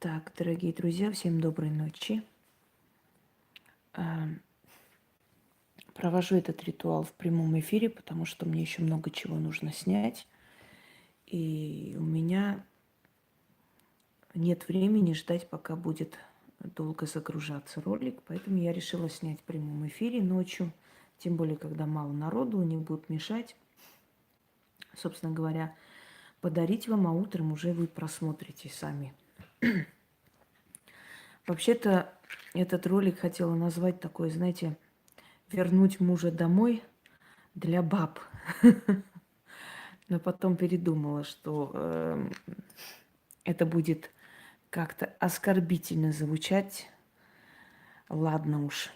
Так, дорогие друзья, всем доброй ночи. Провожу этот ритуал в прямом эфире, потому что мне еще много чего нужно снять. И у меня нет времени ждать, пока будет долго загружаться ролик. Поэтому я решила снять в прямом эфире ночью. Тем более, когда мало народу, не будут мешать. Собственно говоря, подарить вам, а утром уже вы просмотрите сами. Вообще-то этот ролик хотела назвать такой, знаете, вернуть мужа домой для баб. Но потом передумала, что это будет как-то оскорбительно звучать. Ладно уж,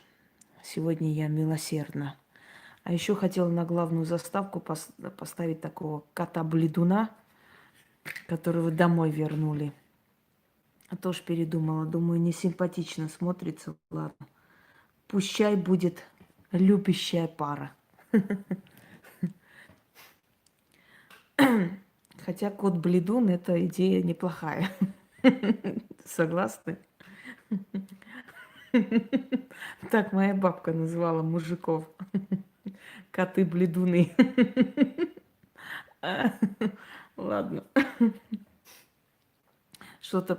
сегодня я милосердна. А еще хотела на главную заставку поставить такого кота-бледуна, которого домой вернули. А тоже передумала. Думаю, не симпатично смотрится. Ладно. Пущай будет любящая пара. Хотя кот-бледун – это идея неплохая. Согласны? Так моя бабка называла мужиков. Коты-бледуны. Ладно. Что-то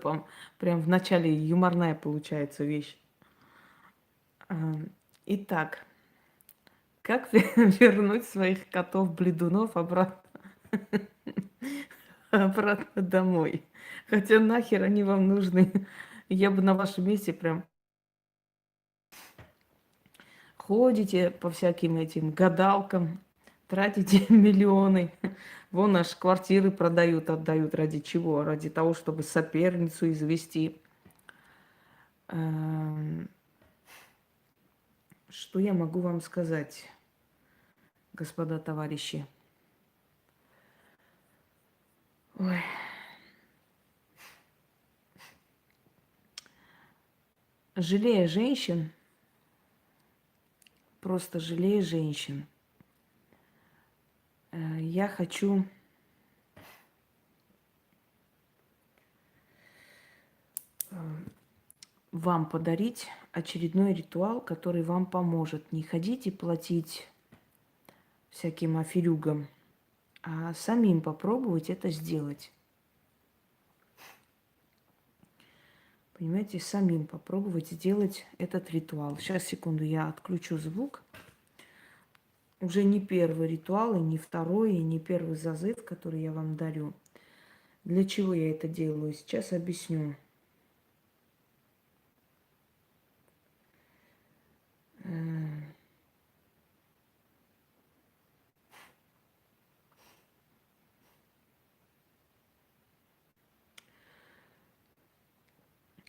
прям в начале юморная получается вещь. Итак, как вернуть своих котов-бледунов обратно домой? Хотя нахер они вам нужны? Я бы на вашем месте прям ходите по всяким этим гадалкам, тратите миллионы. Вон аж квартиры продают, отдают. Ради чего? Ради того, чтобы соперницу извести. Что я могу вам сказать, господа товарищи? Ой. Жалея женщин, просто жалея женщин, я хочу вам подарить очередной ритуал, который вам поможет не ходить и платить всяким аферюгам, а самим попробовать это сделать. Понимаете, самим попробовать сделать этот ритуал. Сейчас, секунду, я отключу звук. Уже не первый ритуал, и не второй, и не первый зазыв, который я вам дарю. Для чего я это делаю? Сейчас объясню.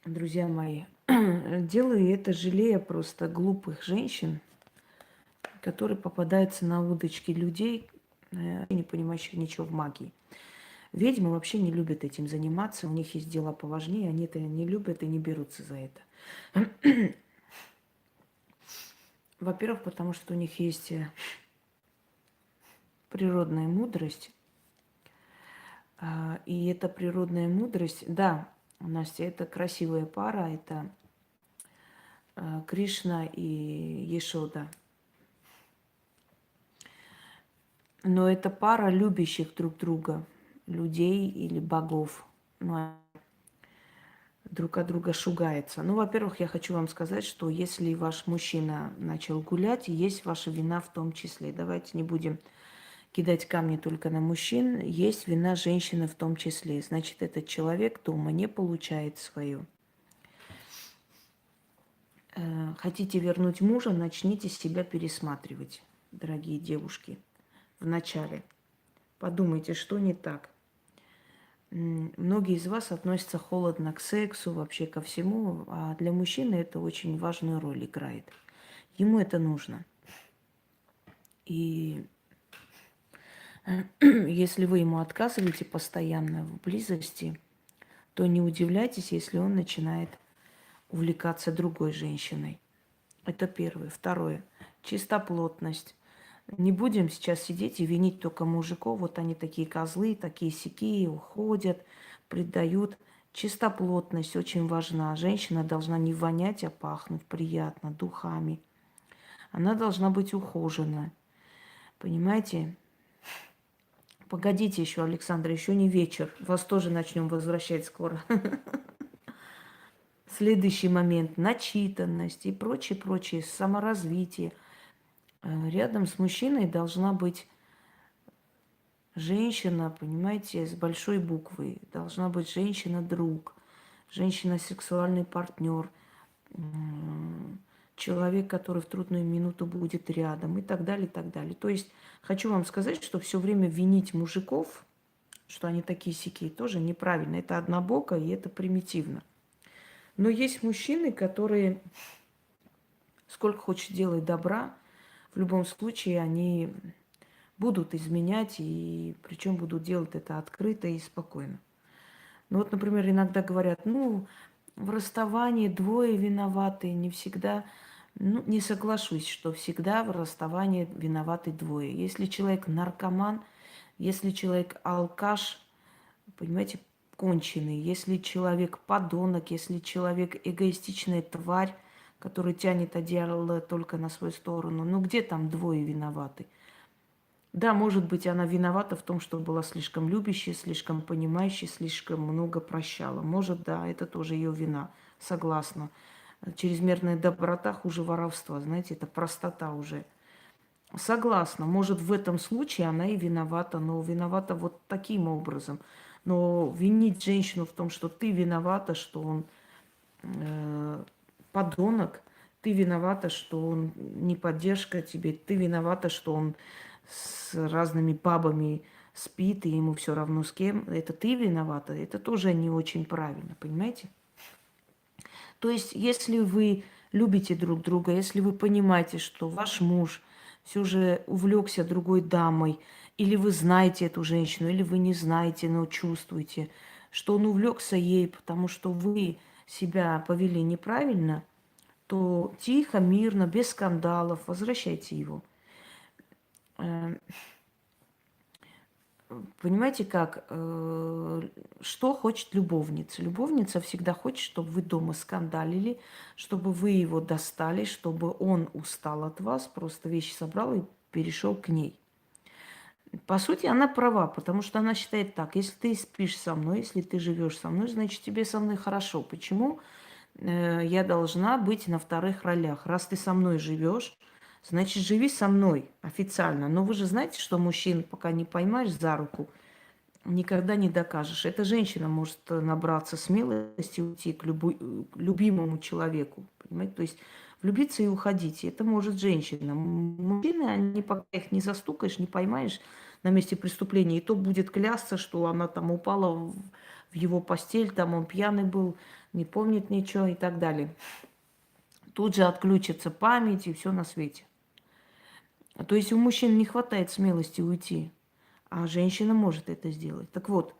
Друзья мои, делаю это, жалея просто глупых женщин, которые попадаются на удочки людей, не понимающих ничего в магии. Ведьмы вообще не любят этим заниматься, у них есть дела поважнее, они это не любят и не берутся за это. Во-первых, потому что у них есть природная мудрость, и эта природная мудрость, да, Настя, это красивая пара, это Кришна и Ешода. Но это пара любящих друг друга, людей или богов. Но друг от друга шугается. Ну, во-первых, я хочу вам сказать, что если ваш мужчина начал гулять, есть ваша вина в том числе. Давайте не будем кидать камни только на мужчин. Есть вина женщины в том числе. Значит, этот человек дома не получает свою. Хотите вернуть мужа, начните себя пересматривать, дорогие девушки, вначале. Подумайте, что не так. Многие из вас относятся холодно к сексу, вообще ко всему, а для мужчины это очень важную роль играет. Ему это нужно. И если вы ему отказываете постоянно в близости, то не удивляйтесь, если он начинает увлекаться другой женщиной. Это первое. Второе. Чистоплотность. Не будем сейчас сидеть и винить только мужиков. Вот они такие козлы, такие сякие, уходят, предают. Чистоплотность очень важна. Женщина должна не вонять, а пахнуть приятно, духами. Она должна быть ухожена. Понимаете? Погодите еще, Александра, еще не вечер. Вас тоже начнем возвращать скоро. Следующий момент – начитанность и прочее, саморазвитие. Рядом с мужчиной должна быть женщина, понимаете, с большой буквы. Должна быть женщина-друг, женщина-сексуальный партнер, человек, который в трудную минуту будет рядом и так далее, и так далее. То есть хочу вам сказать, что все время винить мужиков, что они такие сякие, тоже неправильно. Это однобоко и это примитивно. Но есть мужчины, которые сколько хочешь делать добра, в любом случае они будут изменять, и причем будут делать это открыто и спокойно. Ну вот, например, иногда говорят, ну, в расставании двое виноваты, не всегда. Ну, не соглашусь, что всегда в расставании виноваты двое. Если человек наркоман, если человек алкаш, понимаете, конченый, если человек подонок, если человек эгоистичная тварь, который тянет одеяло только на свою сторону, ну где там двое виноваты? Да, может быть, она виновата в том, что была слишком любящей, слишком понимающей, слишком много прощала. Может, да, это тоже ее вина, согласна. Чрезмерная доброта хуже воровства, знаете, это простота уже. Согласна, может, в этом случае она и виновата, но виновата вот таким образом. Но винить женщину в том, что ты виновата, что он подонок, ты виновата, что он не поддержка тебе, ты виновата, что он с разными бабами спит, и ему все равно с кем, это ты виновата, это тоже не очень правильно, понимаете? То есть, если вы любите друг друга, если вы понимаете, что ваш муж все же увлекся другой дамой, или вы знаете эту женщину, или вы не знаете, но чувствуете, что он увлекся ей, потому что вы себя повели неправильно, то тихо, мирно, без скандалов возвращайте его. Э, Понимаете как? Что хочет любовница? Любовница всегда хочет, чтобы вы дома скандалили, чтобы вы его достали, чтобы он устал от вас, просто вещи собрал и перешел к ней. По сути, она права, потому что она считает так: если ты спишь со мной, если ты живешь со мной, значит, тебе со мной хорошо. Почему я должна быть на вторых ролях? Раз ты со мной живешь, значит, живи со мной официально. Но вы же знаете, что мужчин, пока не поймаешь за руку, никогда не докажешь. Эта женщина может набраться смелости уйти к любимому человеку. Понимаете? То есть влюбиться и уходить. И это может женщина. Мужчины, они пока их не застукаешь, не поймаешь на месте преступления, и то будет клясться, что она там упала в его постель, там он пьяный был, не помнит ничего и так далее. Тут же отключится память и все на свете. То есть у мужчин не хватает смелости уйти, а женщина может это сделать. Так вот,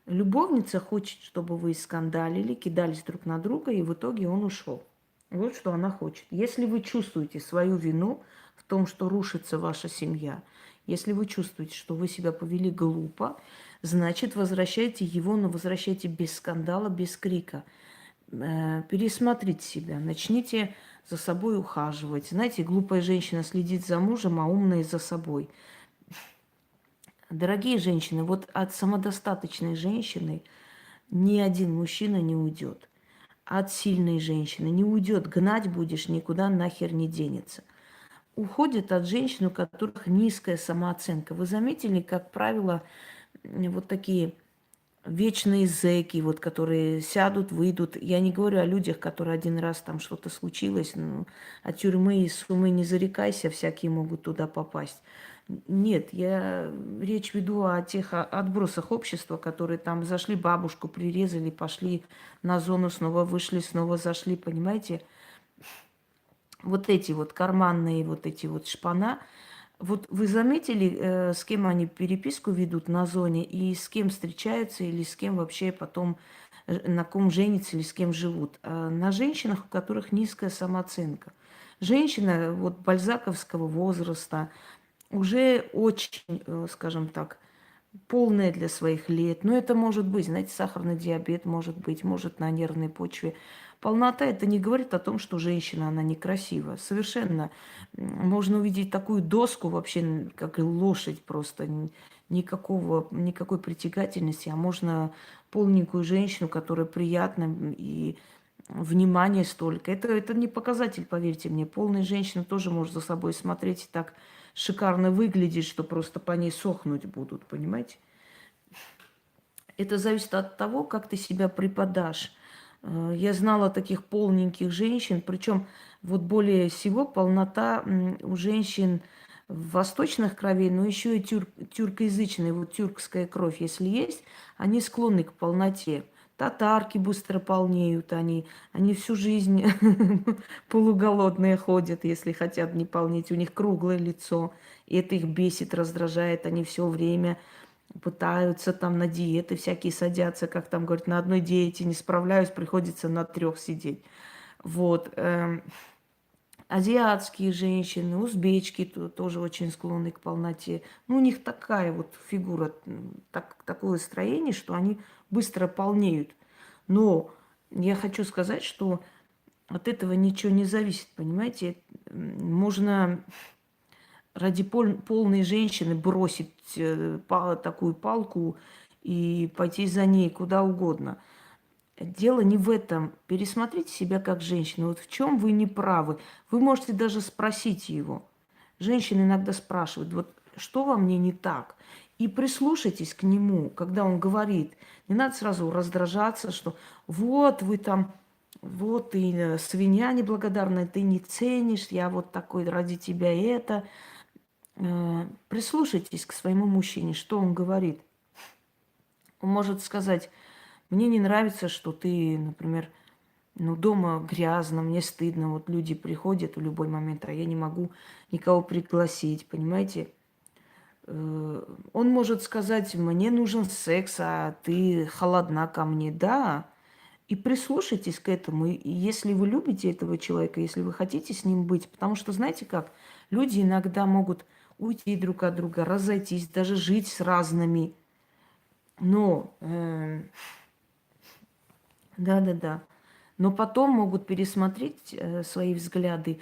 любовница хочет, чтобы вы скандалили, кидались друг на друга, и в итоге он ушел. Вот что она хочет. Если вы чувствуете свою вину в том, что рушится ваша семья, если вы чувствуете, что вы себя повели глупо, значит, возвращайте его, но возвращайте без скандала, без крика. Пересмотрите себя, начните за собой ухаживать. Знаете, глупая женщина следит за мужем, а умная за собой. Дорогие женщины, вот от самодостаточной женщины ни один мужчина не уйдет. От сильной женщины не уйдет. Гнать будешь, никуда нахер не денется. Уходит от женщин, у которых низкая самооценка. Вы заметили, как правило, вот такие вечные зэки, вот, которые сядут, выйдут. Я не говорю о людях, которые один раз там что-то случилось. Ну, от тюрьмы и суммы не зарекайся, всякие могут туда попасть. Нет, я речь веду о тех отбросах общества, которые там зашли, бабушку прирезали, пошли на зону, снова вышли, снова зашли, понимаете? Вот эти вот карманные, вот эти вот шпана. Вот вы заметили, с кем они переписку ведут на зоне и с кем встречаются или с кем вообще потом, на ком женятся или с кем живут? На женщинах, у которых низкая самооценка. Женщина вот бальзаковского возраста, уже очень, скажем так, полная для своих лет. Но это может быть, знаете, сахарный диабет может быть, может на нервной почве. Полнота это не говорит о том, что женщина, она некрасива. Совершенно. Можно увидеть такую доску вообще, как и лошадь просто. Никакой притягательности. А можно полненькую женщину, которая приятна и внимания столько. Это не показатель, поверьте мне. Полная женщина тоже может за собой смотреть и так шикарно выглядеть, что просто по ней сохнуть будут, понимаете? Это зависит от того, как ты себя преподашь. Я знала таких полненьких женщин, причем вот более всего полнота у женщин восточных кровей, но еще и тюркоязычная, вот тюркская кровь, если есть, они склонны к полноте. Татарки быстро полнеют, они всю жизнь полуголодные ходят, если хотят не полнеть. У них круглое лицо, и это их бесит, раздражает, они все время пытаются там на диеты всякие садятся, как там говорят, на одной диете не справляюсь, приходится на 3 сидеть. Вот. Азиатские женщины, узбечки тоже очень склонны к полноте. Ну, у них такая вот фигура, такое строение, что они быстро полнеют. Но я хочу сказать, что от этого ничего не зависит, понимаете? Можно ради полной женщины бросить такую палку и пойти за ней куда угодно. Дело не в этом. Пересмотрите себя как женщину. Вот в чем вы не правы. Вы можете даже спросить его. Женщины иногда спрашивают, вот что во мне не так? И прислушайтесь к нему, когда он говорит. Не надо сразу раздражаться, что вот вы там, вот ты свинья неблагодарная, ты не ценишь, я вот такой ради тебя это. Прислушайтесь к своему мужчине, что он говорит. Он может сказать, мне не нравится, что ты, например, ну, дома грязно, мне стыдно, вот люди приходят в любой момент, а я не могу никого пригласить, понимаете? Он может сказать, мне нужен секс, а ты холодна ко мне, да. И прислушайтесь к этому. И если вы любите этого человека, если вы хотите с ним быть, потому что, знаете как, люди иногда могут уйти друг от друга, разойтись, даже жить с разными. Но, да-да-да, но потом могут пересмотреть свои взгляды,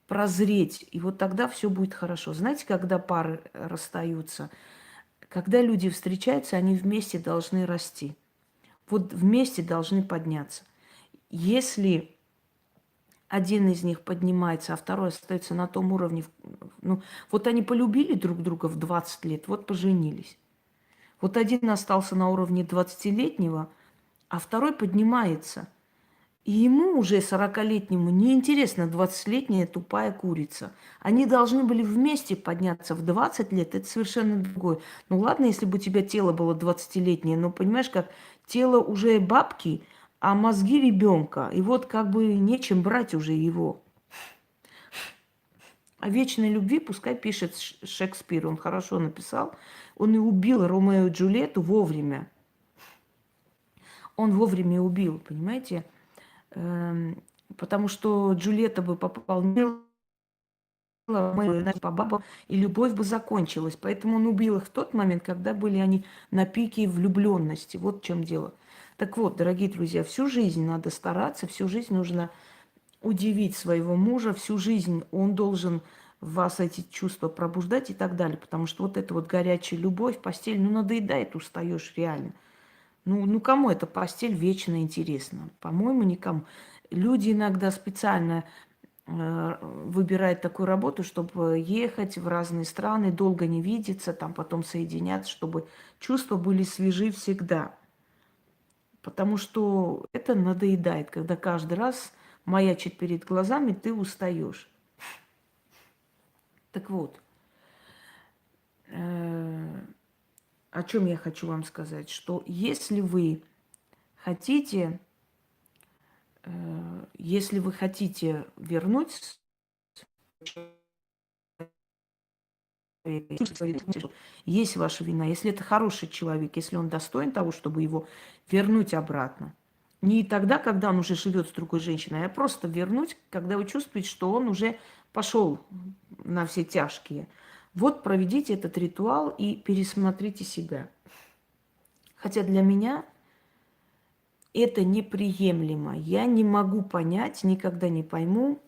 прозреть, и вот тогда все будет хорошо. Знаете, когда пары расстаются, когда люди встречаются, они вместе должны расти. Вот вместе должны подняться. Если один из них поднимается, а второй остается на том уровне, ну, вот они полюбили друг друга в 20 лет, вот поженились. Вот один остался на уровне 20-летнего, а второй поднимается. И ему уже 40-летнему неинтересно 20-летняя тупая курица. Они должны были вместе подняться в 20 лет, это совершенно другое. Ну ладно, если бы у тебя тело было 20-летнее, но понимаешь, как тело уже бабки, а мозги ребенка. И вот как бы нечем брать уже его. О вечной любви пускай пишет Шекспир, он хорошо написал. Он и убил Ромео и Джульетту вовремя. Он вовремя убил, понимаете? Потому что Джульетта бы пополнила по бабам, и любовь бы закончилась. Поэтому он убил их в тот момент, когда были они на пике влюбленности. Вот в чем дело. Так вот, дорогие друзья, всю жизнь надо стараться, всю жизнь нужно удивить своего мужа, всю жизнь он должен в вас эти чувства пробуждать и так далее. Потому что вот эта вот горячая любовь, постель, ну надоедает, устаешь реально. Ну кому эта постель вечно интересна? По-моему, никому. Люди иногда специально выбирают такую работу, чтобы ехать в разные страны, долго не видеться, там потом соединяться, чтобы чувства были свежи всегда. Потому что это надоедает, когда каждый раз маячит перед глазами, ты устаешь. Так вот, о чем я хочу вам сказать, что если вы хотите, вернуть есть ваша вина. Если это хороший человек, если он достоин того, чтобы его вернуть обратно. Не тогда, когда он уже живет с другой женщиной, а просто вернуть, когда вы чувствуете, что он уже пошел на все тяжкие. Вот проведите этот ритуал и пересмотрите себя. Хотя для меня это неприемлемо. Я не могу понять, никогда не пойму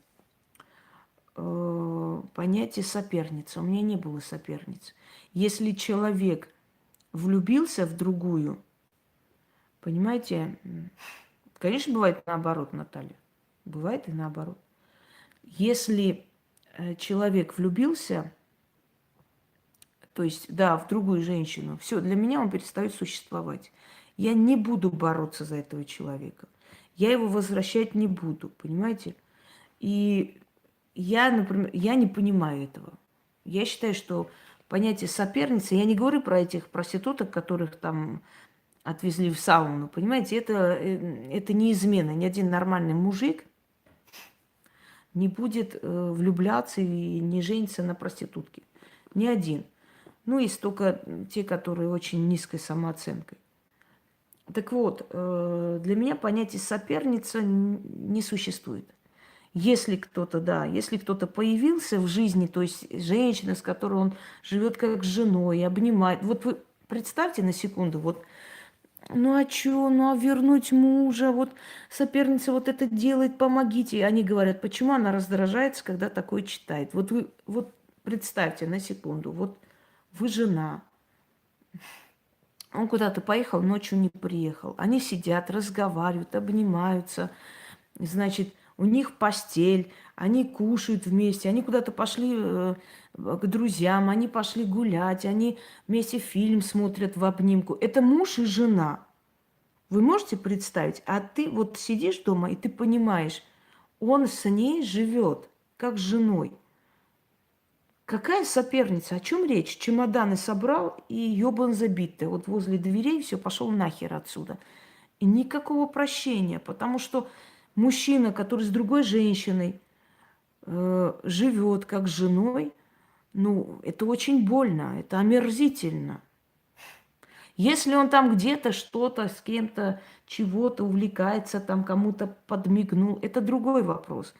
понятие соперницы. У меня не было соперниц. Если человек влюбился в другую, понимаете, конечно, бывает наоборот, Наталья. Бывает и наоборот. Если человек влюбился, то есть, да, в другую женщину, все, для меня он перестает существовать. Я не буду бороться за этого человека. Я его возвращать не буду, понимаете? И я, например, я не понимаю этого. Я считаю, что понятие соперницы, я не говорю про этих проституток, которых там отвезли в сауну, понимаете, это не измена. Ни один нормальный мужик не будет влюбляться и не жениться на проститутке. Ни один. Ну, есть только те, которые очень низкой самооценкой. Так вот, для меня понятие соперница не существует. Если кто-то, да, если кто-то появился в жизни, то есть женщина, с которой он живет как с женой, обнимает. Вот вы представьте на секунду, вот, ну а что, ну а вернуть мужа, вот соперница вот это делает, помогите. И они говорят, почему она раздражается, когда такое читает. Вот вы, вот представьте на секунду, вот вы жена, он куда-то поехал, ночью не приехал. Они сидят, разговаривают, обнимаются. Значит, у них постель, они кушают вместе, они куда-то пошли к друзьям, они пошли гулять, они вместе фильм смотрят в обнимку. Это муж и жена. Вы можете представить? А ты вот сидишь дома, и ты понимаешь, он с ней живет, как с женой. Какая соперница? О чем речь? Чемоданы собрал и ёбан забитый. Вот возле дверей все, пошел нахер отсюда. И никакого прощения, потому что мужчина, который с другой женщиной живет как с женой, ну, это очень больно, это омерзительно. Если он там где-то что-то с кем-то, чего-то увлекается, там кому-то подмигнул, это другой вопрос.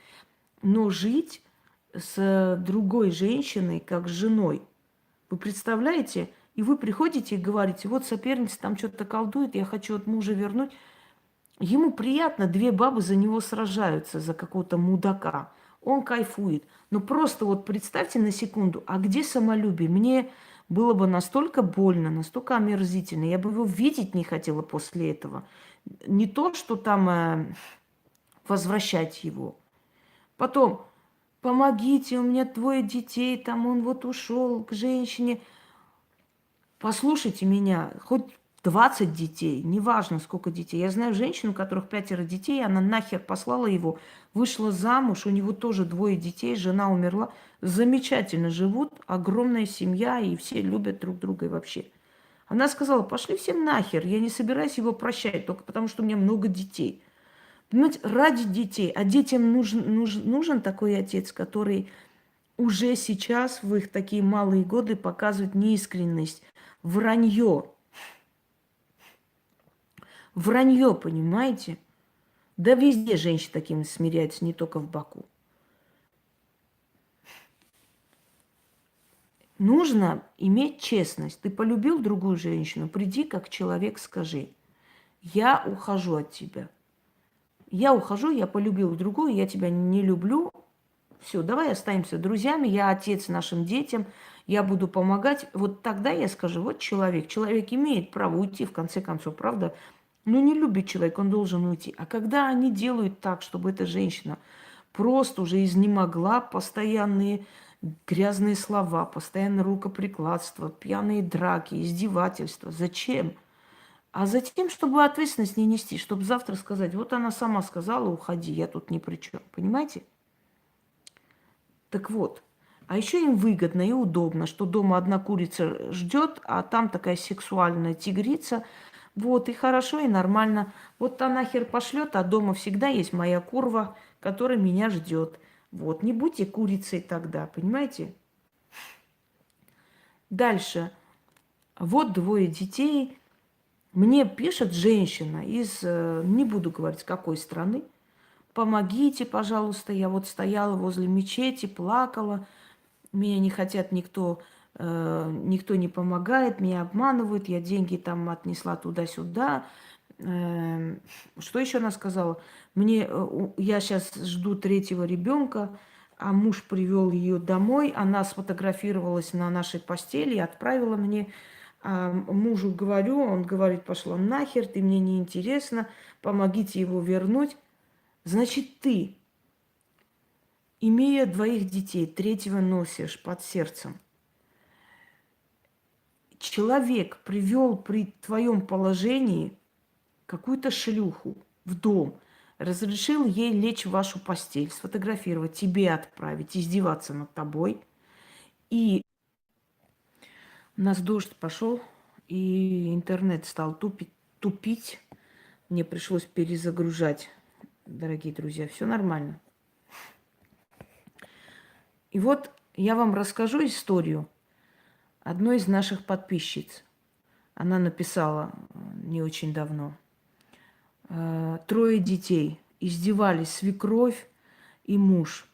Но жить с другой женщиной, как с женой, вы представляете? И вы приходите и говорите, вот соперница там что-то колдует, я хочу от мужа вернуть. Ему приятно, две бабы за него сражаются, за какого-то мудака. Он кайфует. Но просто вот представьте на секунду, а где самолюбие? Мне было бы настолько больно, настолько омерзительно. Я бы его видеть не хотела после этого. Не то, что там возвращать его. Потом, помогите, у меня двое детей, там он вот ушел к женщине. Послушайте меня, хоть 20 детей, неважно сколько детей. Я знаю женщину, у которых 5 детей, она нахер послала его, вышла замуж, у него тоже 2 детей, жена умерла. Замечательно живут, огромная семья, и все любят друг друга и вообще. Она сказала, пошли все нахер, я не собираюсь его прощать, только потому что у меня много детей. Понимаете, ради детей. А детям нужен такой отец, который уже сейчас, в их такие малые годы, показывает неискренность, вранье. Вранье, понимаете? Да везде женщины такими смиряются, не только в Баку. Нужно иметь честность. Ты полюбил другую женщину, приди как человек, скажи, я ухожу от тебя. Я ухожу, я полюбил другую, я тебя не люблю. Все, давай останемся друзьями, я отец нашим детям, я буду помогать. Вот тогда я скажу, вот человек. Человек имеет право уйти, в конце концов, правда? Но не любит человек, он должен уйти. А когда они делают так, чтобы эта женщина просто уже изнемогла, постоянные грязные слова, постоянное рукоприкладство, пьяные драки, издевательства. Зачем? А затем, чтобы ответственность не нести, чтобы завтра сказать, вот она сама сказала, уходи, я тут ни при чем. Понимаете? Так вот, а еще им выгодно и удобно, что дома одна курица ждет, а там такая сексуальная тигрица. Вот, и хорошо, и нормально. Вот та нахер пошлет, а дома всегда есть моя курва, которая меня ждет. Вот, не будьте курицей тогда, понимаете? Дальше. Вот 2 детей. Мне пишет женщина из, не буду говорить, какой страны. Помогите, пожалуйста, я вот стояла возле мечети, плакала. Меня не хотят никто никто не помогает, меня обманывают, я деньги там отнесла туда-сюда. Что еще она сказала? Я сейчас жду третьего ребенка, а муж привел ее домой, она сфотографировалась на нашей постели и отправила мне. А мужу говорю, он говорит, пошла нахер, ты мне не интересна, помогите его вернуть. Значит, ты, имея двоих детей, третьего носишь под сердцем, человек привел при твоем положении какую-то шлюху в дом, разрешил ей лечь в вашу постель, сфотографировать, тебе отправить, издеваться над тобой. И у нас дождь пошел, и интернет стал тупить. Мне пришлось перезагружать, дорогие друзья. Все нормально. И вот я вам расскажу историю одной из наших подписчиц. Она написала не очень давно. Трое детей. Издевались свекровь и муж.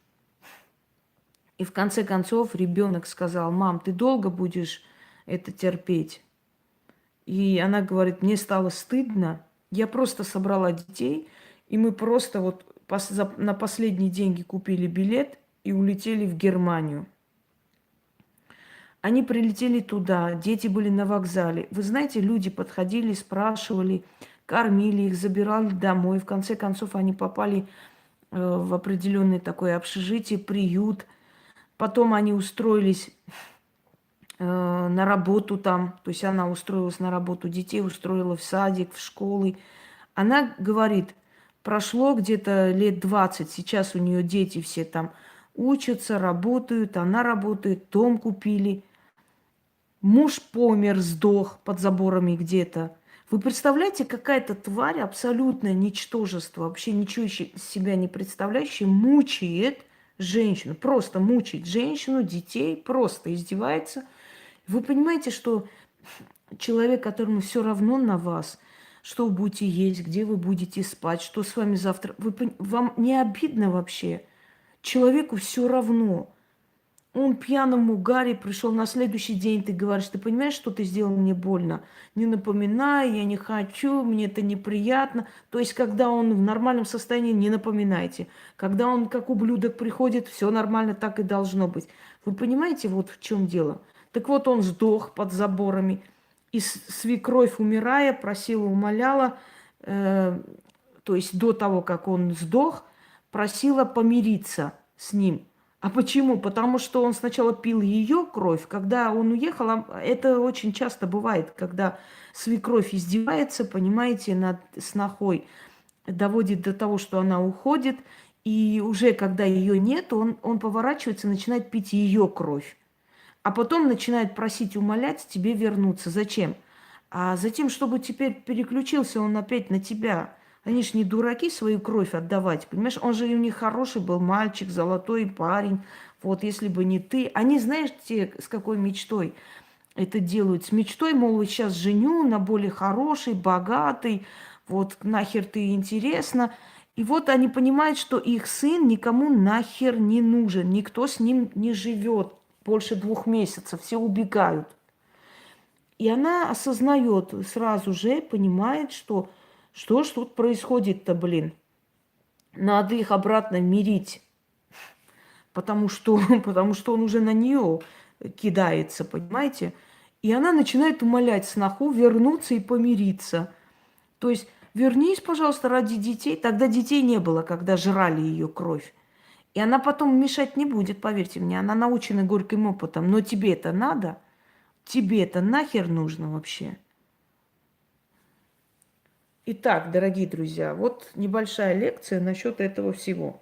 И в конце концов ребенок сказал: мам, ты долго будешь это терпеть? И она говорит: мне стало стыдно. Я просто собрала детей, и мы просто вот на последние деньги купили билет и улетели в Германию. Они прилетели туда, дети были на вокзале. Вы знаете, люди подходили, спрашивали, кормили их, забирали домой. В конце концов, они попали в определенное такое общежитие, приют. Потом они устроились на работу там. То есть она устроилась на работу, детей устроила в садик, в школы. Она говорит, прошло где-то лет 20, сейчас у нее дети все там учатся, работают, она работает, дом купили. Муж помер, сдох под заборами где-то. Вы представляете, какая-то тварь, абсолютное ничтожество, вообще ничего из себя не представляющая, мучает женщину, просто мучает женщину, детей, просто издевается. Вы понимаете, что человек, которому все равно на вас, что вы будете есть, где вы будете спать, что с вами завтра, вам не обидно вообще? Человеку все равно. Он пьяному Гарри пришел на следующий день, ты говоришь, ты понимаешь, что ты сделал мне больно? Не напоминай, я не хочу, мне это неприятно. То есть, когда он в нормальном состоянии, не напоминайте. Когда он как ублюдок приходит, все нормально, так и должно быть. Вы понимаете, вот в чем дело? Так вот, он сдох под заборами. И свекровь, умирая, просила, умоляла, то есть до того, как он сдох, просила помириться с ним. А почему? Потому что он сначала пил ее кровь. Когда он уехал, это очень часто бывает, когда свекровь издевается, понимаете, над снохой, доводит до того, что она уходит, и уже когда ее нет, он поворачивается и начинает пить ее кровь. А потом начинает просить, умолять тебе вернуться. Зачем? А затем, чтобы теперь переключился он опять на тебя. Они ж не дураки свою кровь отдавать, понимаешь? Он же у них хороший был мальчик, золотой парень. Вот если бы не ты. Они, знаешь, те, с какой мечтой это делают? С мечтой, мол, сейчас женю на более хороший, богатый. Вот нахер ты интересна. И вот они понимают, что их сын никому нахер не нужен. Никто с ним не живет больше 2 месяцев. Все убегают. И она осознает сразу же, понимает, что ж тут происходит-то, блин. Надо их обратно мирить, потому что он уже на нее кидается, понимаете? И она начинает умолять сноху вернуться и помириться. То есть вернись, пожалуйста, ради детей. Тогда детей не было, когда жрали ее кровь. И она потом мешать не будет, поверьте мне. Она научена горьким опытом. Но тебе это надо? Тебе это нахер нужно вообще? Итак, дорогие друзья, вот небольшая лекция насчет этого всего.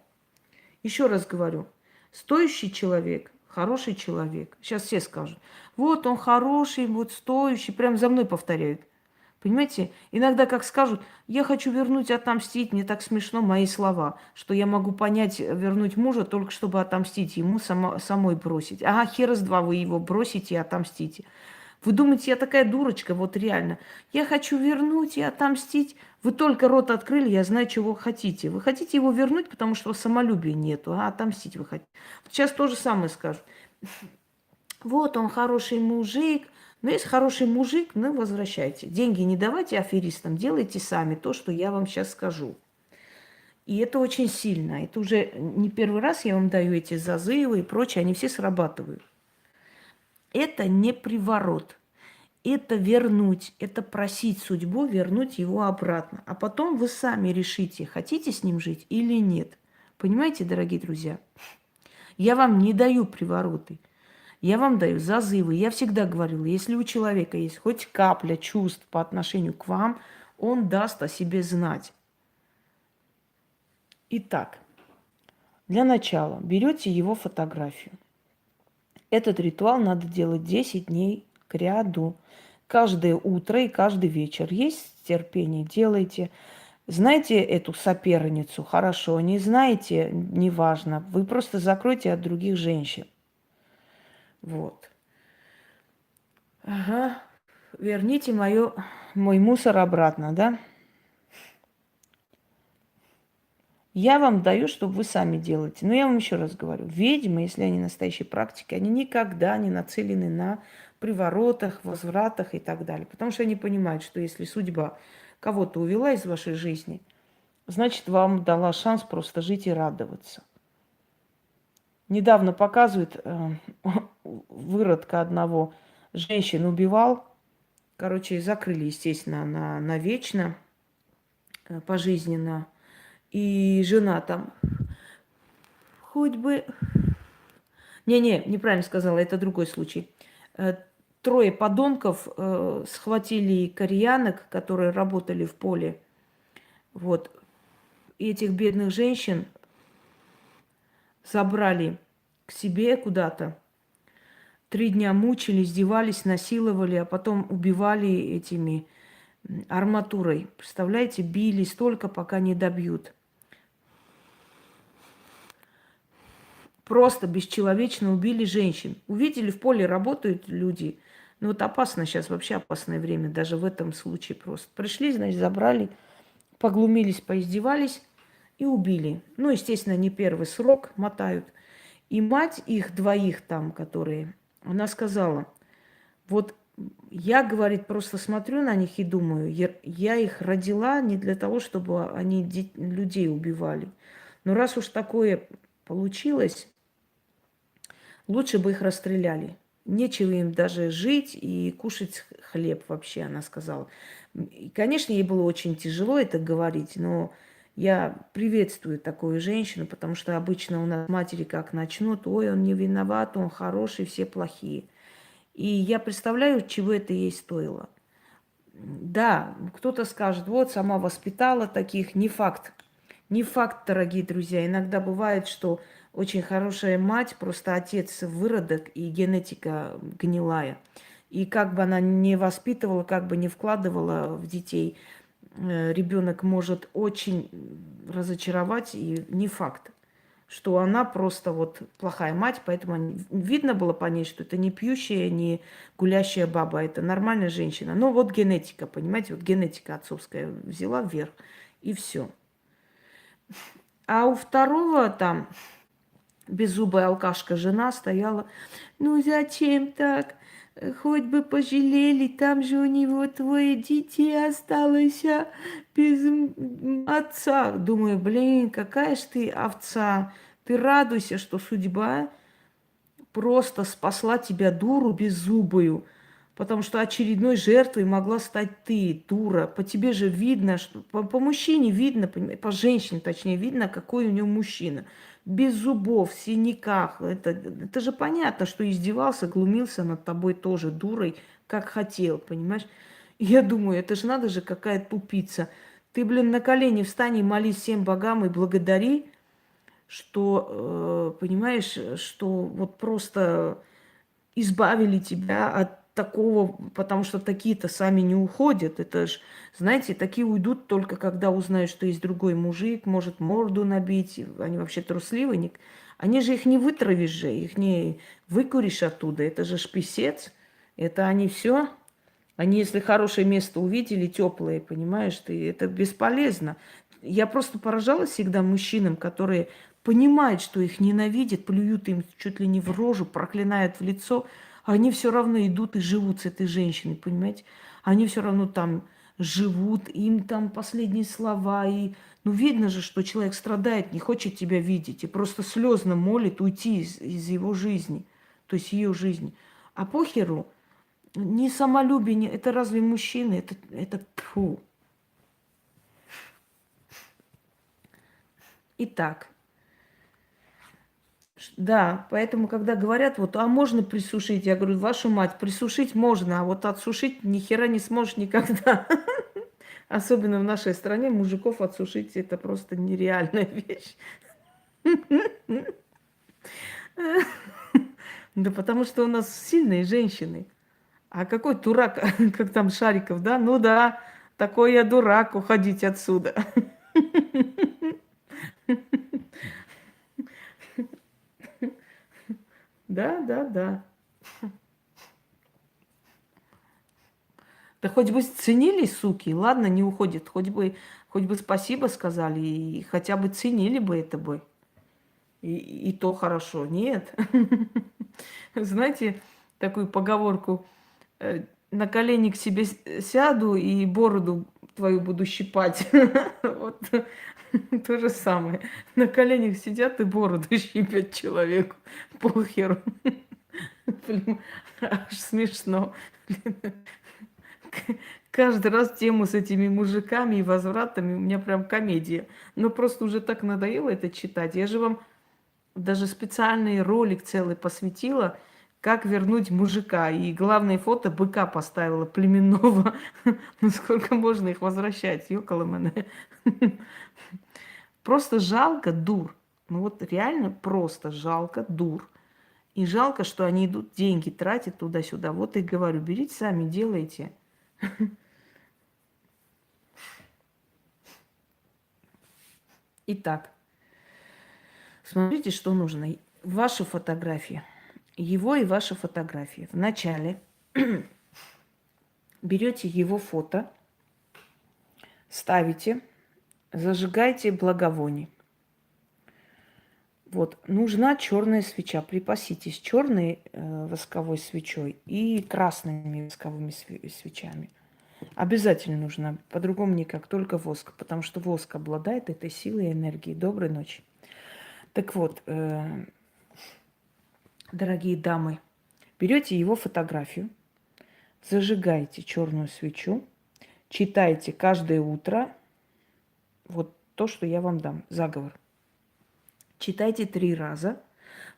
Еще раз говорю, стоящий человек, хороший человек. Сейчас все скажут, вот он хороший, вот стоящий, прям за мной повторяют. Понимаете, иногда как скажут, я хочу вернуть, отомстить, мне так смешно мои слова, что я могу понять, вернуть мужа только чтобы отомстить ему, самой бросить. Ага, хера с два вы его бросите и отомстите. Вы думаете, я такая дурочка, вот реально. Я хочу вернуть и отомстить. Вы только рот открыли, я знаю, чего хотите. Вы хотите его вернуть, потому что самолюбия нету, а отомстить вы хотите. Сейчас то же самое скажут. Вот он хороший мужик. Но если хороший мужик, ну, возвращайте. Деньги не давайте аферистам, делайте сами то, что я вам сейчас скажу. И это очень сильно. Это уже не первый раз я вам даю эти зазывы и прочее, они все срабатывают. Это не приворот. Это вернуть, это просить судьбу вернуть его обратно. А потом вы сами решите, хотите с ним жить или нет. Понимаете, дорогие друзья? Я вам не даю привороты. Я вам даю зазывы. Я всегда говорила, если у человека есть хоть капля чувств по отношению к вам, он даст о себе знать. Итак, для начала берете его фотографию. Этот ритуал надо делать 10 дней к ряду. Каждое утро и каждый вечер. Есть терпение, делайте. Знаете эту соперницу? Хорошо. Не знаете? Неважно. Вы просто закройте от других женщин. Вот. Ага. Верните мой мусор обратно, да? Я вам даю, чтобы вы сами делаете. Но я вам еще раз говорю, ведьмы, если они настоящие практики, они никогда не нацелены на приворотах, возвратах и так далее. Потому что они понимают, что если судьба кого-то увела из вашей жизни, значит, вам дала шанс просто жить и радоваться. Недавно показывают выродка одного, женщин убивал. Короче, закрыли, естественно, навечно, пожизненно. И жена там хоть бы... Не, неправильно сказала, это другой случай. Трое подонков схватили кореянок, которые работали в поле. Вот. И этих бедных женщин забрали к себе куда-то. 3 дня мучили, издевались, насиловали, а потом убивали этими арматурой. Представляете, били столько, пока не добьют. Просто бесчеловечно убили женщин. Увидели, в поле работают люди. Ну вот опасно сейчас, вообще опасное время, даже в этом случае просто. Пришли, значит, забрали, поглумились, поиздевались и убили. Ну, естественно, не первый срок мотают. И мать их двоих там, которые, она сказала, вот я, говорит, просто смотрю на них и думаю, я их родила не для того, чтобы они людей убивали. Но раз уж такое получилось, лучше бы их расстреляли. Нечего им даже жить и кушать хлеб вообще, она сказала. И, конечно, ей было очень тяжело это говорить, но я приветствую такую женщину, потому что обычно у нас матери как начнут, ой, он не виноват, он хороший, все плохие. И я представляю, чего это ей стоило. Да, кто-то скажет, вот, сама воспитала таких, не факт. Не факт, дорогие друзья. Иногда бывает, что очень хорошая мать, просто отец выродок и генетика гнилая. И как бы она не воспитывала, как бы не вкладывала в детей, ребенок может очень разочаровать, и не факт, что она просто вот плохая мать, поэтому видно было по ней, что это не пьющая, не гулящая баба, это нормальная женщина. Но вот генетика, понимаете, вот генетика отцовская взяла вверх, и все. А у второго там беззубая алкашка жена стояла. Ну зачем так? Хоть бы пожалели, там же у него твое дитя осталось без отца. Думаю, блин, какая ж ты овца. Ты радуйся, что судьба просто спасла тебя, дуру беззубую. Потому что очередной жертвой могла стать ты, дура. По тебе же видно, что по мужчине видно, по женщине точнее видно, какой у него мужчина. Без зубов, в синяках. Это же понятно, что издевался, глумился над тобой тоже дурой, как хотел, понимаешь? И я думаю, это же надо же, какая тупица. Ты, блин, на колени встань и молись всем богам и благодари, что, понимаешь, что вот просто избавили тебя от такого, потому что такие-то сами не уходят. Это ж, знаете, такие уйдут только когда узнают, что есть другой мужик, может морду набить. Они вообще трусливые. Они же их не вытравишь же, их не выкуришь оттуда. Это же шписец. Это они все. Они, если хорошее место увидели, теплое, понимаешь, ты, это бесполезно. Я просто поражалась всегда мужчинам, которые понимают, что их ненавидят, плюют им чуть ли не в рожу, проклинают в лицо, Они все равно идут и живут с этой женщиной, понимаете? Они все равно там живут, им там последние слова. И, ну, видно же, что человек страдает, не хочет тебя видеть. И просто слезно молит уйти из его жизни, то есть ее жизни. А похеру, не самолюбие, это разве мужчины? Это тьфу. Итак, да, поэтому, когда говорят, вот, а можно присушить? Я говорю, вашу мать, присушить можно, а вот отсушить ни хера не сможешь никогда. Особенно в нашей стране мужиков отсушить это просто нереальная вещь. Да потому что у нас сильные женщины. А какой дурак, как там Шариков, да? Ну да, такой я дурак, уходить отсюда. Да, да, да. Да хоть бы ценили, суки, ладно, не уходит, хоть бы спасибо сказали, и хотя бы ценили бы это бы. И то хорошо. Нет. Знаете, такую поговорку, на колени к себе сяду и бороду твою буду щипать. Вот то же самое. На коленях сидят и бороду щипят человеку. Похеру. Блин, аж смешно. Каждый раз тему с этими мужиками и возвратами у меня прям комедия. Но просто уже так надоело это читать. Я же вам даже специальный ролик целый посвятила, как вернуть мужика. И главное фото быка поставила племенного. Ну сколько можно их возвращать? Ёкало мене. Просто жалко дур. Ну вот реально просто жалко дур. И жалко, что они идут, деньги тратят туда-сюда. Вот и говорю, берите сами, делайте. Итак, смотрите, что нужно. Ваши фотографии. Его и ваши фотографии. Вначале берете его фото, ставите, зажигаете благовоние. Вот, нужна черная свеча. Припаситесь черной восковой свечой и красными восковыми свечами. Обязательно нужно, по-другому никак, только воск, потому что воск обладает этой силой и энергией. Доброй ночи. Так вот, дорогие дамы, берете его фотографию, зажигаете черную свечу, читайте каждое утро вот то, что я вам дам, заговор. Читайте 3 раза.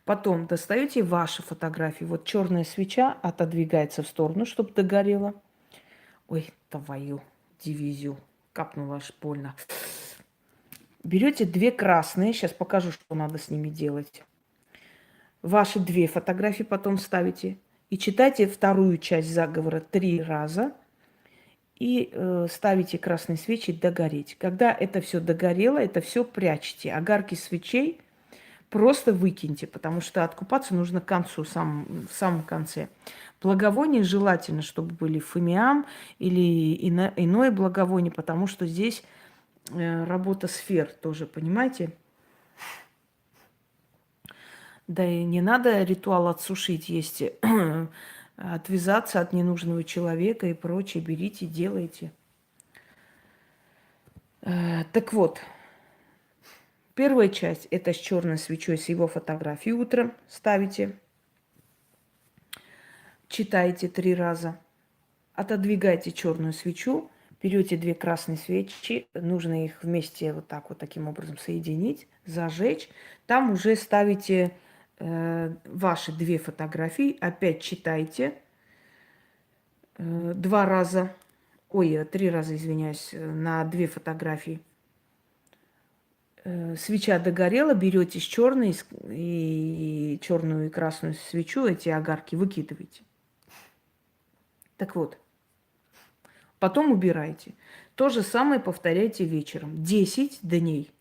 Потом достаете ваши фотографии. Вот черная свеча отодвигается в сторону, чтобы догорела. Ой, твою дивизию. Капнула аж больно. Берете 2 красные. Сейчас покажу, что надо с ними делать. Ваши 2 фотографии потом ставите. И читайте вторую часть заговора 3 раза. И ставите красные свечи догореть. Когда это все догорело, это все прячьте. Огарки свечей просто выкиньте, потому что откупаться нужно к концу, в самом конце. Благовония желательно, чтобы были фимиам или иное благовоние, потому что здесь работа сфер тоже, понимаете? Да и не надо ритуал отсушить, есть отвязаться от ненужного человека и прочее. Берите, делайте. Так вот, первая часть – это с черной свечой, с его фотографией утром ставите. Читайте 3 раза. Отодвигайте черную свечу, берете 2 красные свечи, нужно их вместе вот так вот таким образом соединить, зажечь. Там уже ставите ваши 2 фотографии, опять читайте 2 раза, 3 раза, извиняюсь, на 2 фотографии. Свеча догорела, берете с черной и черную и красную свечу, эти огарки выкидываете. Так вот, потом убирайте. То же самое повторяйте вечером. 10 дней.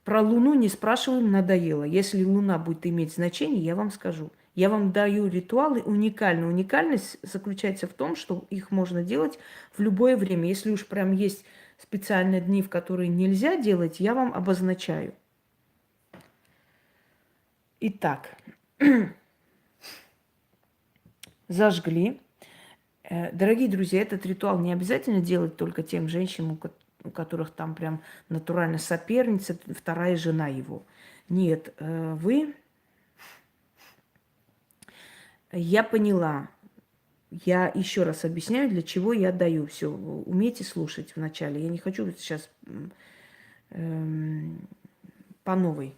Про Луну не спрашиваем, надоело. Если Луна будет иметь значение, я вам скажу. Я вам даю ритуалы уникальные. Уникальность заключается в том, что их можно делать в любое время. Если уж прям есть специальные дни, в которые нельзя делать, я вам обозначаю. Итак, зажгли. Дорогие друзья, этот ритуал не обязательно делать только тем женщинам, у которых там прям натурально соперница, вторая жена его. Нет, я поняла. Я еще раз объясняю, для чего я даю все. Умейте слушать вначале. Я не хочу сейчас эм, по новой.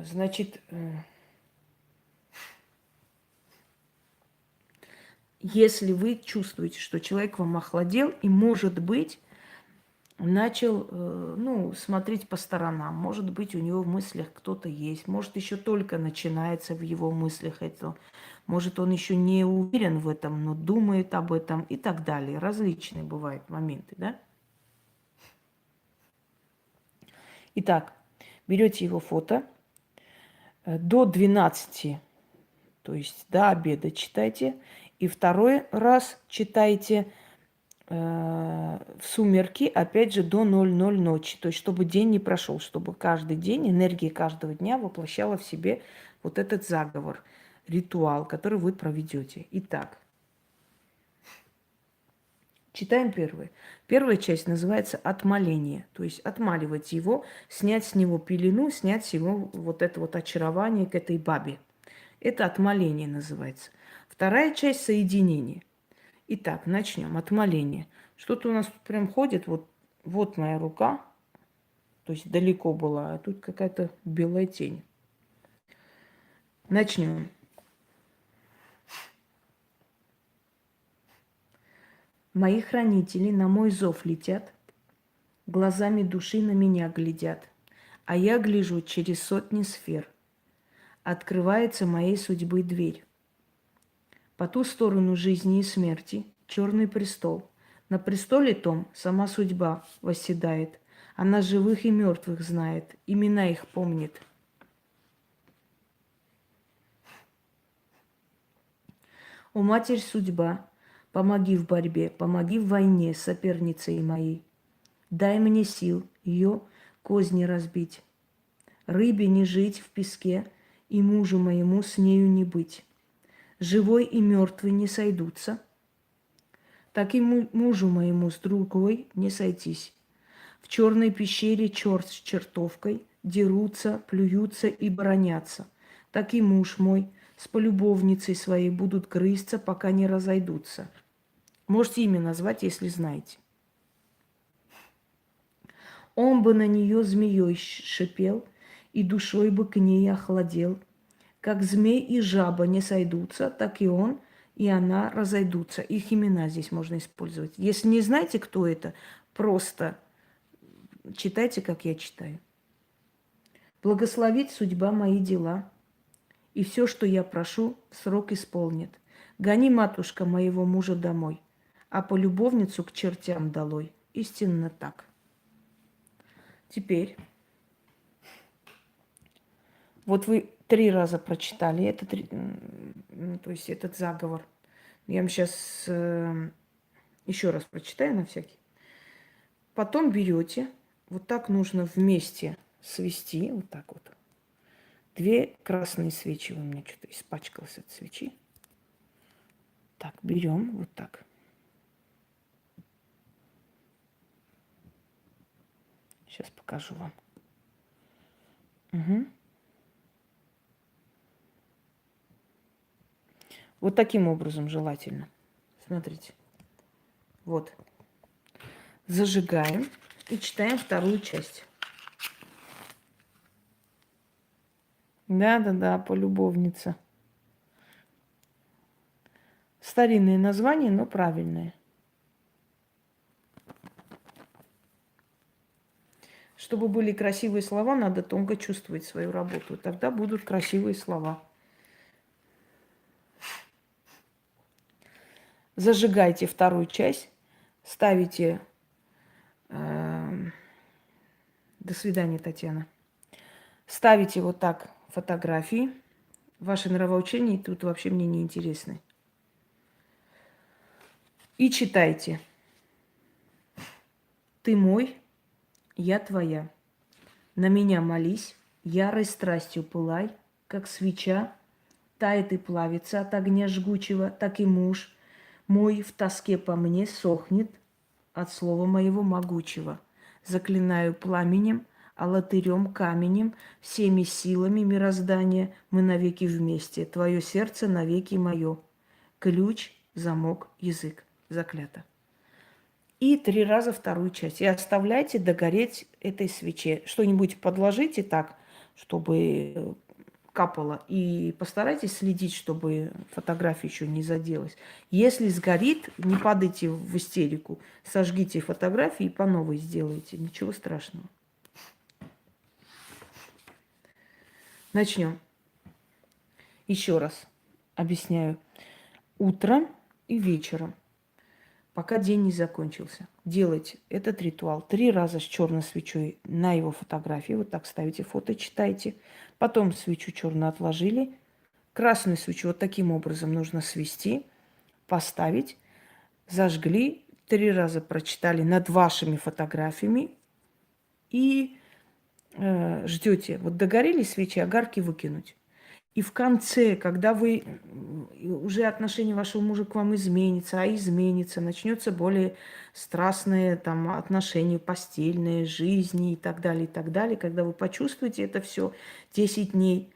Значит, если вы чувствуете, что человек вам охладел и, может быть, начал, смотреть по сторонам, может быть, у него в мыслях кто-то есть, может, еще только начинается в его мыслях это, может, он еще не уверен в этом, но думает об этом и так далее. Различные бывают моменты, да? Итак, берете его фото, до 12, то есть до обеда читайте, и второй раз читайте в сумерки, опять же, до 00 ночи. То есть, чтобы день не прошел, чтобы каждый день, энергия каждого дня воплощала в себе вот этот заговор, ритуал, который вы проведете. Итак, читаем первый. Первая часть называется «Отмоление». То есть отмаливать его, снять с него пелену, снять с него вот это вот очарование к этой бабе. Это отмоление называется. Вторая часть – соединение. Итак, начнем. Отмоление. Что-то у нас тут прям ходит. Вот моя рука. То есть далеко была. А тут какая-то белая тень. Начнем. Мои хранители на мой зов летят. Глазами души на меня глядят. А я гляжу через сотни сфер. Открывается моей судьбы дверь. По ту сторону жизни и смерти черный престол. На престоле том сама судьба восседает. Она живых и мертвых знает, имена их помнит. О, Матерь Судьба, помоги в борьбе, помоги в войне с соперницей моей. Дай мне сил ее козни разбить. Рыбе не жить в песке, и мужу моему с нею не быть. Живой и мертвый не сойдутся, так и мужу моему с другой не сойтись. В черной пещере черт с чертовкой дерутся, плюются и бронятся. Так и муж мой с полюбовницей своей будут грызться, пока не разойдутся. Можете имя назвать, если знаете. Он бы на нее змеей шипел, и душой бы к ней охладел. Как змей и жаба не сойдутся, так и он и она разойдутся. Их имена здесь можно использовать. Если не знаете, кто это, просто читайте, как я читаю. Благословит судьба мои дела, и все, что я прошу, в срок исполнит. Гони, матушка, моего мужа домой, а полюбовницу к чертям долой. Истинно так. Теперь, вот вы 3 раза прочитали то есть этот заговор. Я вам сейчас еще раз прочитаю на всякий. Потом берете, вот так нужно вместе свести, вот так вот. 2 красные свечи, у меня что-то испачкалось от свечи. Так, берем вот так. Сейчас покажу вам. Угу. Вот таким образом желательно. Смотрите. Вот. Зажигаем и читаем вторую часть. Да, полюбовница. Старинные названия, но правильные. Чтобы были красивые слова, надо тонко чувствовать свою работу. Тогда будут красивые слова. Зажигайте вторую часть, ставите... До свидания, Татьяна. Ставите вот так фотографии. Ваши нравоучения тут вообще мне не интересны. И читайте. Ты мой, я твоя. На меня молись, ярой страстью пылай, как свеча тает и плавится от огня жгучего, так и муж мой в тоске по мне сохнет от слова моего могучего. Заклинаю пламенем, алатырем, каменем, всеми силами мироздания мы навеки вместе. Твое сердце навеки мое. Ключ, замок, язык. Заклято. И 3 раза вторую часть. И оставляйте догореть этой свече. Что-нибудь подложите так, чтобы капало. И постарайтесь следить, чтобы фотография еще не заделась. Если сгорит, не падайте в истерику. Сожгите фотографии и по новой сделайте. Ничего страшного. Начнем. Еще раз объясняю. Утром и вечером, пока день не закончился, делайте этот ритуал 3 раза с черной свечой на его фотографии. Вот так ставите фото, читайте. Потом свечу черную отложили. Красную свечу вот таким образом нужно свести, поставить, зажгли, 3 раза прочитали над вашими фотографиями и ждете. Вот догорели свечи, огарки выкинуть. И в конце, когда вы уже отношение вашего мужа к вам изменится, начнется более страстное там отношение, постельное, жизни и так далее, когда вы почувствуете это все 10 дней.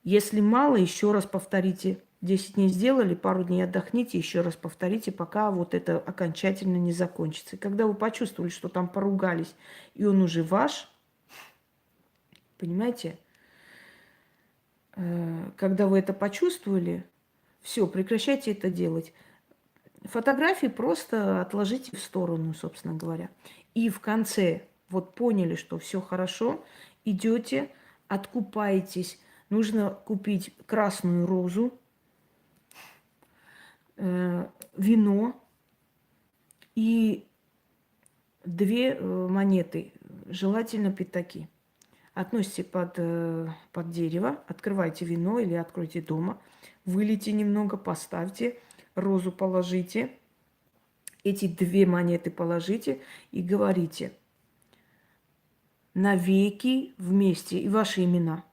Если мало, еще раз повторите. 10 дней сделали, пару дней отдохните, еще раз повторите, пока вот это окончательно не закончится. И когда вы почувствовали, что там поругались, и он уже ваш, понимаете, когда вы это почувствовали, все, прекращайте это делать. Фотографии просто отложите в сторону, собственно говоря. И в конце, вот поняли, что все хорошо, идете, откупаетесь. Нужно купить красную розу, вино и 2 монеты, желательно пятаки. Относите под дерево, открывайте вино или откройте дома, вылейте немного, поставьте, розу положите, эти 2 монеты положите и говорите: навеки вместе, и ваши имена.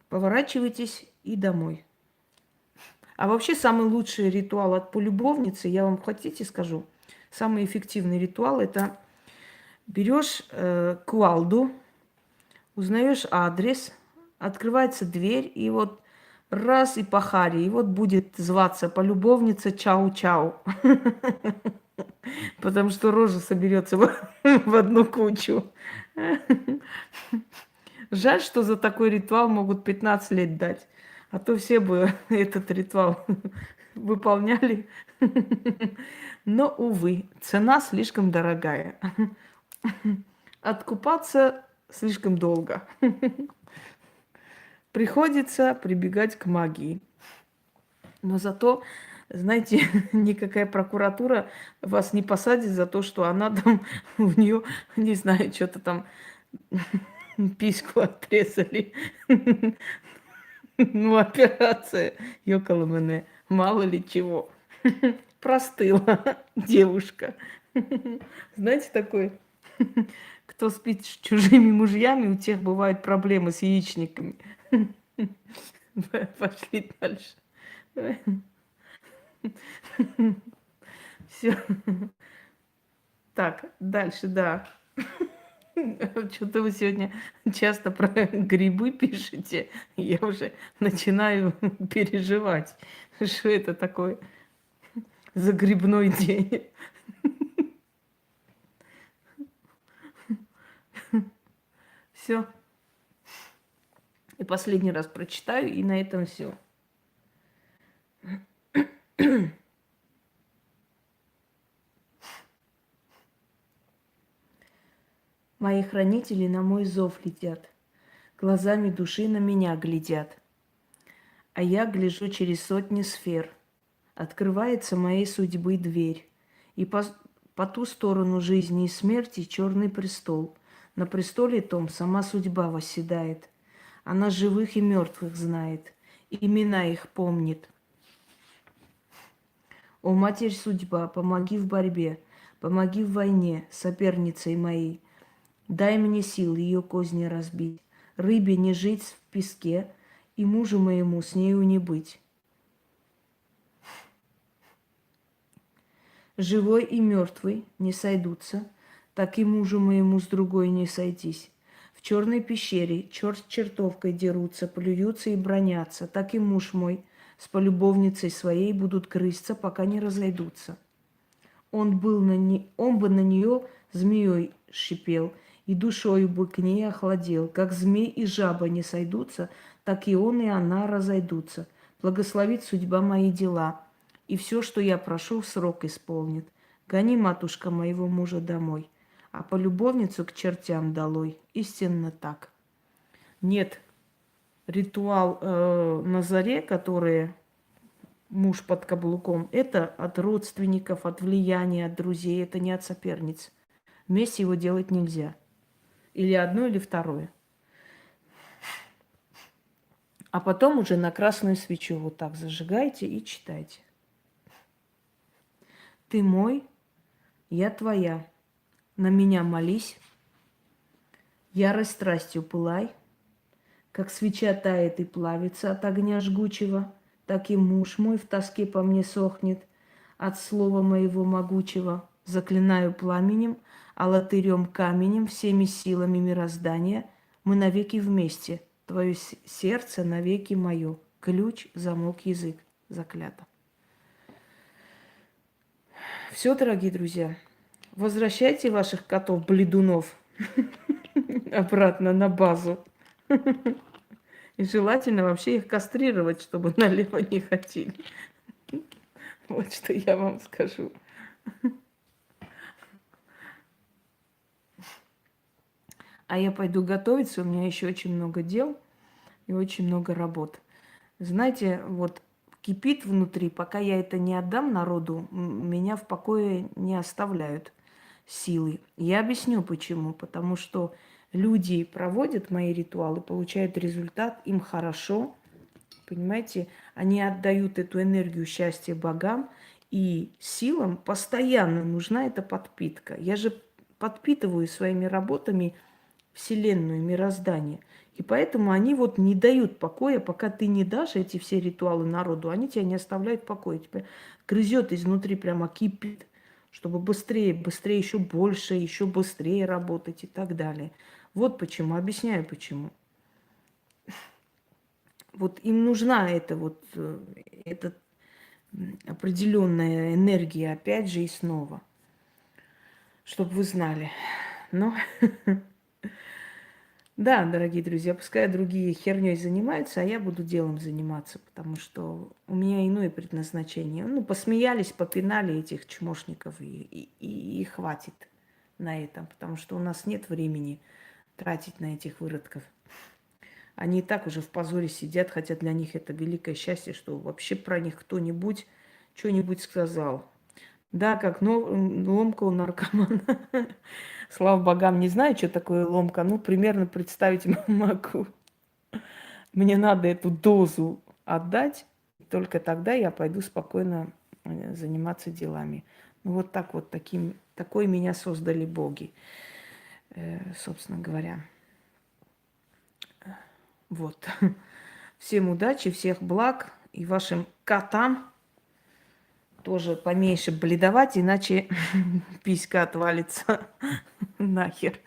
Поворачивайтесь и домой. А вообще самый лучший ритуал от полюбовницы, я вам хотите скажу, самый эффективный ритуал — это берешь кувалду, узнаешь адрес, открывается дверь, и вот раз и пахари, и вот будет зваться полюбовница чау-чау. Потому что рожа соберется в одну кучу. Жаль, что за такой ритуал могут 15 лет дать. А то все бы этот ритуал выполняли. Но, увы, цена слишком дорогая. Откупаться слишком долго. Приходится прибегать к магии. Но зато, знаете, никакая прокуратура вас не посадит за то, что она там, в нее, не знаю, что-то там письку отрезали. Ну, операция, ёкало мене, мало ли чего. Простыла девушка. Знаете, такой, кто спит с чужими мужьями, у тех бывают проблемы с яичниками. Пошли дальше. Все. Так, дальше, да. Что-то вы сегодня часто про грибы пишете. Я уже начинаю переживать, что это такое за грибной день. Все. И последний раз прочитаю, и на этом все. Мои хранители на мой зов летят, глазами души на меня глядят. А я гляжу через сотни сфер. Открывается моей судьбы дверь. И по ту сторону жизни и смерти черный престол. На престоле том сама судьба восседает. Она живых и мертвых знает, имена их помнит. О, Матерь Судьба, помоги в борьбе, помоги в войне, соперницей моей. Дай мне сил ее козни разбить. Рыбе не жить песке, и мужу моему с нею не быть. Живой и мертвый не сойдутся, так и мужу моему с другой не сойтись. В черной пещере черт с чертовкой дерутся, плюются и бронятся, так и муж мой с полюбовницей своей будут крысться, пока не разойдутся. Он бы на нее змеей шипел, и душою бы к ней охладел. Как змей и жаба не сойдутся, так и он и она разойдутся. Благословит судьба мои дела, и все, что я прошу, в срок исполнит. Гони, матушка, моего мужа домой, а полюбовницу к чертям долой. Истинно так. Нет, ритуал на заре, который муж под каблуком, это от родственников, от влияния, от друзей, это не от соперниц. Вместе его делать нельзя. Или одно, или второе. А потом уже на красную свечу вот так зажигайте и читайте. Ты мой, я твоя. На меня молись, ярость страстью пылай, как свеча тает и плавится от огня жгучего, так и муж мой в тоске по мне сохнет от слова моего могучего. Заклинаю пламенем, а латырем каменем, всеми силами мироздания мы навеки вместе. Твое сердце навеки мое. Ключ, замок, язык. Заклято. Все, дорогие друзья, возвращайте ваших котов-бледунов обратно на базу. И желательно вообще их кастрировать, чтобы налево не ходили. Вот что я вам скажу. А я пойду готовиться, у меня еще очень много дел и очень много работ. Знаете, вот кипит внутри, пока я это не отдам народу, меня в покое не оставляют силы. Я объясню почему. Потому что люди проводят мои ритуалы, получают результат, им хорошо, понимаете? Они отдают эту энергию счастья богам, и силам постоянно нужна эта подпитка. Я же подпитываю своими работами Вселенную, мироздание. И поэтому они вот не дают покоя, пока ты не дашь эти все ритуалы народу, они тебя не оставляют в покое. Тебя грызет изнутри, прямо кипит, чтобы быстрее, быстрее, еще быстрее работать и так далее. Вот почему, объясняю почему. Вот им нужна эта определенная энергия опять же и снова, чтобы вы знали. Но да, дорогие друзья, пускай другие херней занимаются, а я буду делом заниматься, потому что у меня иное предназначение. Ну, посмеялись, попинали этих чмошников, и хватит на этом, потому что у нас нет времени тратить на этих выродков. Они и так уже в позоре сидят, хотя для них это великое счастье, что вообще про них кто-нибудь что-нибудь сказал. Да, как ломка у наркомана. Слава богам, не знаю, что такое ломка. Ну, примерно представить могу. Мне надо эту дозу отдать, только тогда я пойду спокойно заниматься делами. Ну, вот так вот, такой меня создали боги, собственно говоря. Вот. Всем удачи, всех благ и вашим котам тоже поменьше бледовать, иначе писька отвалится нахер.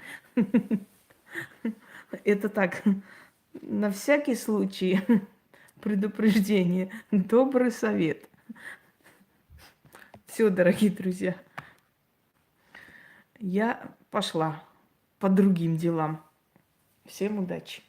Это так, на всякий случай предупреждение, добрый совет. Все, дорогие друзья, я пошла по другим делам. Всем удачи.